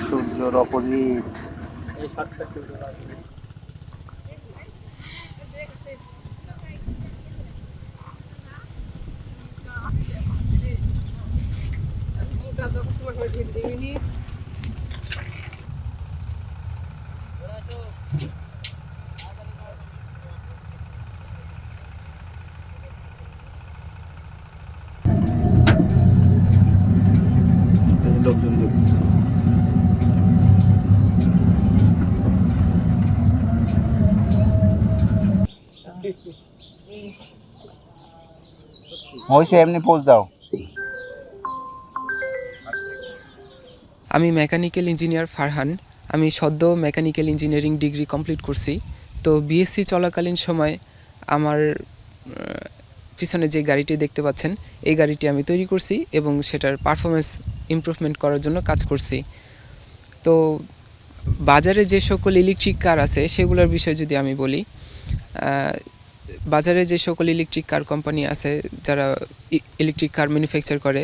সূর্যর অপোজিট। লোকজন দেখতেছে। হয়েছে, এমনি পোজ দাও। আমি মেকানিক্যাল ইঞ্জিনিয়ার ফারহান। আমি সদ্য মেকানিক্যাল ইঞ্জিনিয়ারিং ডিগ্রি কমপ্লিট করছি। তো বিএসসি চলাকালীন সময় আমার পিছনে যে গাড়িটি দেখতে পাচ্ছেন, এই গাড়িটি আমি তৈরি করছি এবং সেটার পারফরমেন্স ইমপ্রুভমেন্ট করার জন্য কাজ করছি। তো বাজারে যে সকল ইলেকট্রিক কার আছে সেগুলোর বিষয়ে যদি আমি বলি, বাজারে যে সকল ইলেকট্রিক কার কোম্পানি আছে যারা ইলেকট্রিক কার ম্যানুফ্যাকচার করে,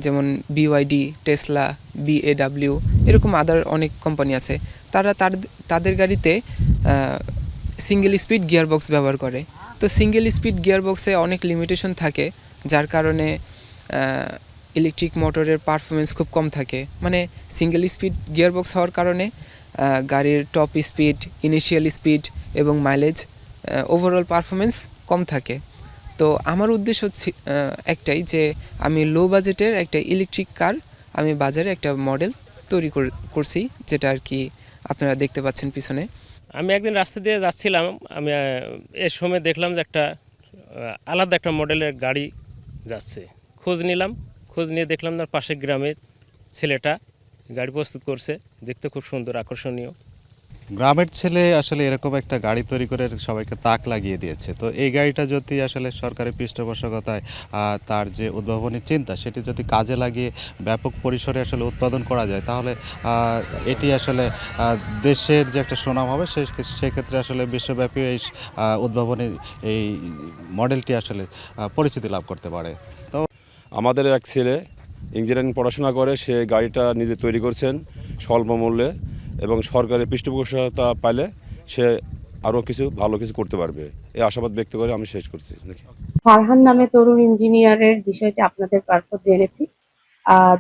যেমন বিওয়াইডি, টেসলা, বিএডাব্লিউ, এরকম আদার অনেক কোম্পানি আছে। তারা তাদের গাড়িতে সিঙ্গেল স্পিড গিয়ারবক্স ব্যবহার করে। তো সিঙ্গেল স্পিড গিয়ারবক্সে অনেক লিমিটেশন থাকে, যার কারণে ইলেকট্রিক মোটরের পারফরমেন্স খুব কম থাকে। মানে সিঙ্গেল স্পিড গিয়ারবক্স হওয়ার কারণে গাড়ির টপ স্পিড, ইনিশিয়াল স্পিড এবং মাইলেজ, ওভারঅল পারফরমেন্স কম থাকে। তো আমার উদ্দেশ্য একটাই যে আমি লো বাজেটের একটা ইলেকট্রিক কার আমি বাজারে একটা মডেল তৈরি করছি, যেটা আর কি আপনারা দেখতে পাচ্ছেন পিছনে। আমি একদিন রাস্তা দিয়ে যাচ্ছিলাম, আমি এর সময় দেখলাম যে একটা আলাদা একটা মডেলের গাড়ি যাচ্ছে। খোঁজ নিয়ে দেখলাম তার পাশের গ্রামের ছেলেটা গাড়ি প্রস্তুত করছে, দেখতে খুব সুন্দর, আকর্ষণীয়। গ্রামের ছেলে আসলে এরকম একটা গাড়ি তৈরি করে সবাইকে তাক লাগিয়ে দিয়েছে। তো এই গাড়িটা যদি আসলে সরকারি পৃষ্ঠপোষকতায় তার যে উদ্ভাবনী চিন্তা সেটি যদি কাজে লাগিয়ে ব্যাপক পরিসরে আসলে উৎপাদন করা যায়, তাহলে এটি আসলে দেশের যে একটা সুনাম হবে সেক্ষেত্রে আসলে বিশ্বব্যাপী এই উদ্ভাবনী এই মডেলটি আসলে পরিচিতি লাভ করতে পারে। তো আমাদের এক ছেলে ইঞ্জিনিয়ারিং পড়াশোনা করে, সে গাড়িটা নিজে তৈরি করছেন স্বল্প মূল্যে, এবং সরকারের পৃষ্ঠপোষকতা পাইলে সে আরও কিছু ভালো কিছু করতে পারবে, এই আশাবাদ ব্যক্ত করে আমি শেষ করছি। ফারহান নামে তরুণ ইঞ্জিনিয়ারের বিষয়টি আপনাদের মারফত জেনেছি।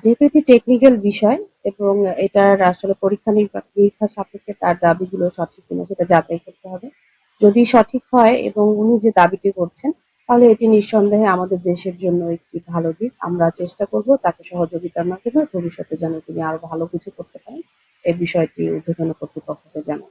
যেহেতু এটি টেকনিক্যাল বিষয় এবং এটার আসলে পরীক্ষা নিরীক্ষা সাপেক্ষে তার দাবিগুলো সঠিক কিনা সেটা যাচাই করতে হবে। যদি সঠিক হয় এবং উনি যে দাবিটি করছেন, তাহলে এটি নিঃসন্দেহে আমাদের দেশের জন্য একটি ভালো দিক। আমরা চেষ্টা করব তাকে সহযোগিতার মাধ্যমে ভবিষ্যতে যেন তিনি আরো ভালো কিছু করতে পারেন, এই বিষয়টি ঊর্ধ্বতন কর্তৃপক্ষকে জানান।